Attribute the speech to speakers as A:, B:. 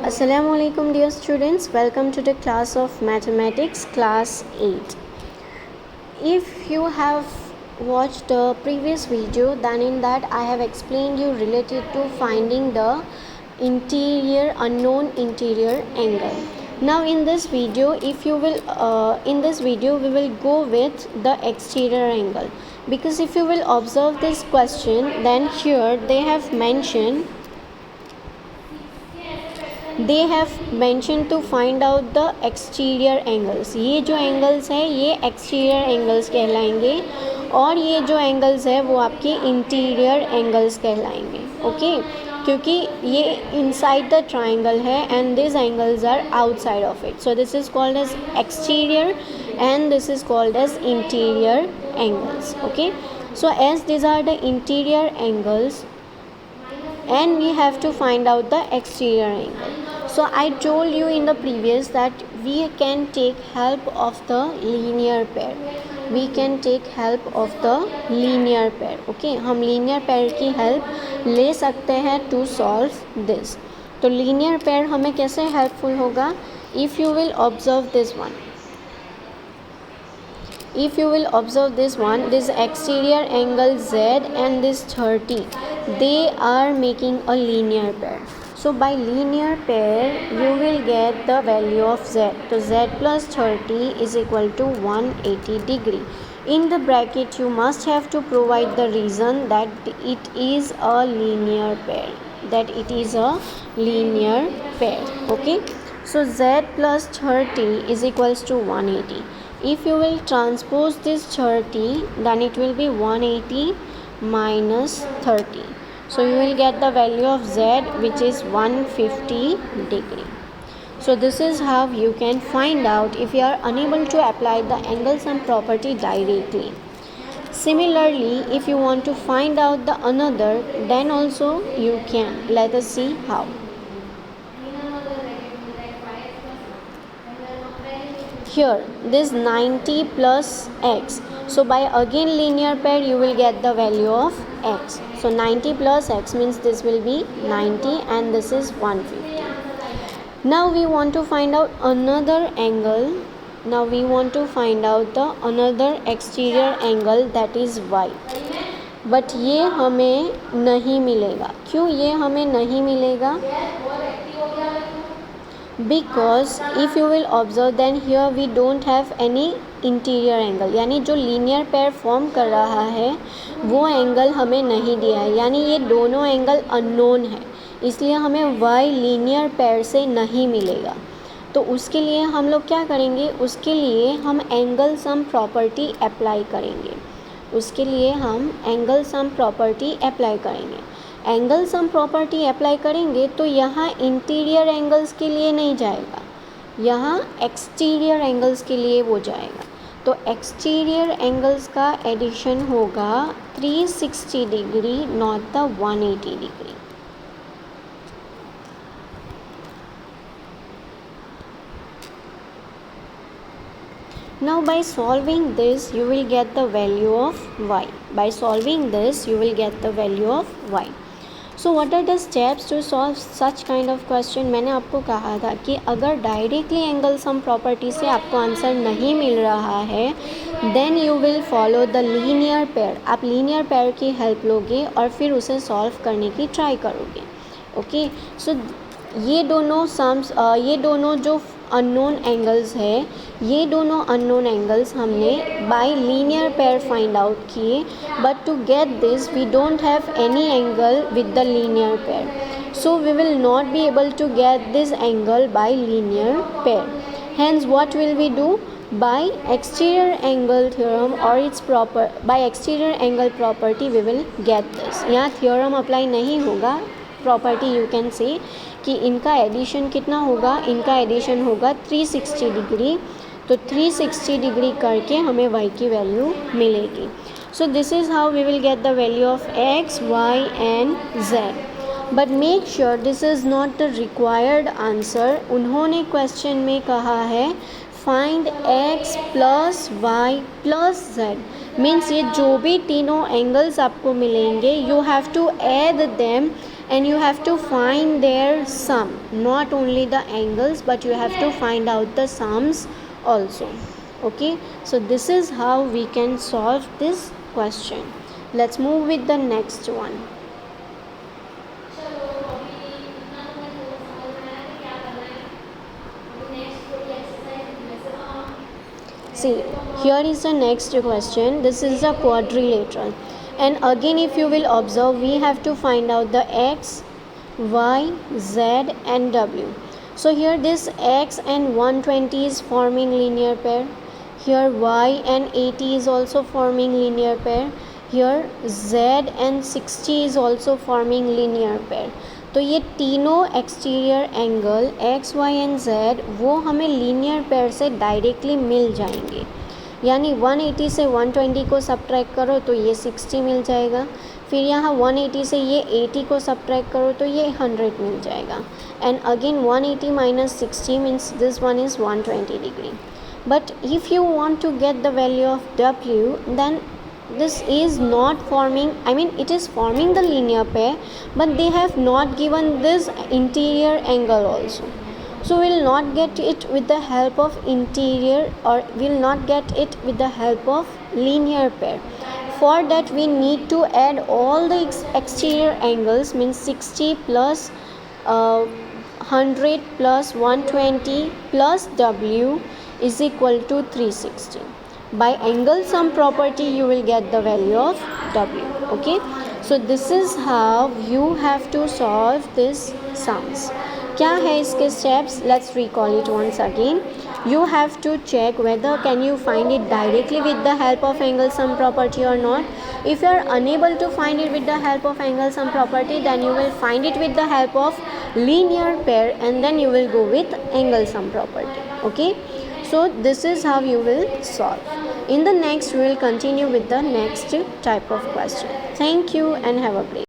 A: Assalamu alaikum dear students, welcome to the class of mathematics class 8. If you have watched the previous video, then in that I have explained you related to finding the unknown interior angle. Now in this video, we will go with the exterior angle, because if you will observe this question, then here they have mentioned to find out the exterior angles. ये जो angles है ये exterior angles कहलाएंगे और ये जो angles है वो आपके interior angles कहलाएंगे. ओके क्योंकि ये inside the triangle है and these angles are outside of it. So this is called as exterior and this is called as interior angles. Okay, so as these are the interior angles and we have to find out the exterior angle. So I told you in the previous that we can take help of the linear pair. Okay, हम linear pair की help ले सकते हैं to solve this. तो linear pair हमें कैसे helpful होगा? If you will observe this one, this exterior angle Z and this 30, they are making a linear pair. So by linear pair you will get the value of Z. So Z plus 30 is equal to 180 degree. In the bracket you must have to provide the reason that it is a linear pair. Okay, so Z plus 30 is equals to 180. If you will transpose this 30, then it will be 180 minus 30. So you will get the value of Z, which is 150 degree. So this is how you can find out if you are unable to apply the angle sum property directly. Similarly, if you want to find out the another, then also you can. Let us see how. Here this 90 plus x. So by again linear pair you will get the value of x. So 90 plus x means this will be 90 and this is 150. Now we want to find out another angle. Now we want to find out the another exterior angle, that is y. But ये हमें नहीं मिलेगा. क्यों ये हमें नहीं मिलेगा? Because if you will observe, then here we don't have any interior angle, यानी जो linear pair form कर रहा है वो angle हमें नहीं दिया है, यानी ये दोनों angle unknown है, इसलिए हमें y linear pair से नहीं मिलेगा. तो उसके लिए हम लोग क्या करेंगे? उसके लिए हम एंगल सम प्रॉपर्टी अप्लाई करेंगे. एंगल सम प्रॉपर्टी अप्लाई करेंगे तो यहाँ इंटीरियर एंगल्स के लिए नहीं जाएगा, यहाँ एक्सटीरियर एंगल्स के लिए वो जाएगा. तो एक्सटीरियर एंगल्स का एडिशन होगा 360 degree, not the 180 degree. Now by solving this you will get the value of y. So what are the steps to solve such kind of question? मैंने आपको कहा था कि अगर डायरेक्टली एंगल सम प्रॉपर्टी से आपको answer नहीं मिल रहा है, then you will follow the linear pair. आप लीनियर पेयर की हेल्प लोगे और फिर उसे सॉल्व करने की ट्राई करोगे. ओके, सो ये दोनों जो अननोन एंगल्स है, ये दोनों अननोन एंगल्स हमने by linear pair find out किए. But to get this we don't have any angle with the linear pair, so we will not be able to get this angle by linear pair. Hence what will we do? by exterior angle theorem or its by exterior angle property we will get this. यहाँ theorem apply नहीं होगा, property you can say कि इनका addition कितना होगा? इनका addition होगा 360 degree. तो 360 डिग्री करके हमें y की वैल्यू मिलेगी. So this is how we will get the value of x, y and z. But make sure this is not the required answer. उन्होंने क्वेश्चन में कहा है find x plus y plus z. Means ये जो भी तीनों angles आपको मिलेंगे you have to add them and you have to find their sum, not only the angles but you have to find out the sums also. Okay, so this is how we can solve this question. Let's move with the next one. See, here is the next question. This is a quadrilateral, and again if you will observe, we have to find out the x, y, z and w. So here this x and 120 is forming linear pair, here y and 80 is also forming linear pair, here z and 60 is also forming linear pair. तो ये तीनों exterior angle X Y and Z वो हमें linear pair से directly मिल जाएंगे, यानी 180 से 120 को सब्ट्रैक्ट करो तो ये 60 मिल जाएगा, फिर यहाँ 180 से ये 80 को सब्ट्रैक्ट करो तो ये 100 मिल जाएगा, and again 180 minus 60 means this one is 120 degree. But if you want to get the value of W, then this is not forming, I mean it is forming the linear pair, but they have not given this interior angle also, so we will not get it with the help of interior, or will not get it with the help of linear pair. For that we need to add all the exterior angles, means 60 plus 100 plus 120 plus w is equal to 360. By angle sum property you will get the value of w. Okay, so this is how you have to solve this sums. क्या है इसके steps? Let's recall it once again. You have to check whether can you find it directly with the help of angle sum property or not. If you are unable to find it with the help of angle sum property, then you will find it with the help of linear pair, and then you will go with angle sum property. Okay, so this is how you will solve. In the next we will continue with the next type of question. Thank you and have a great day.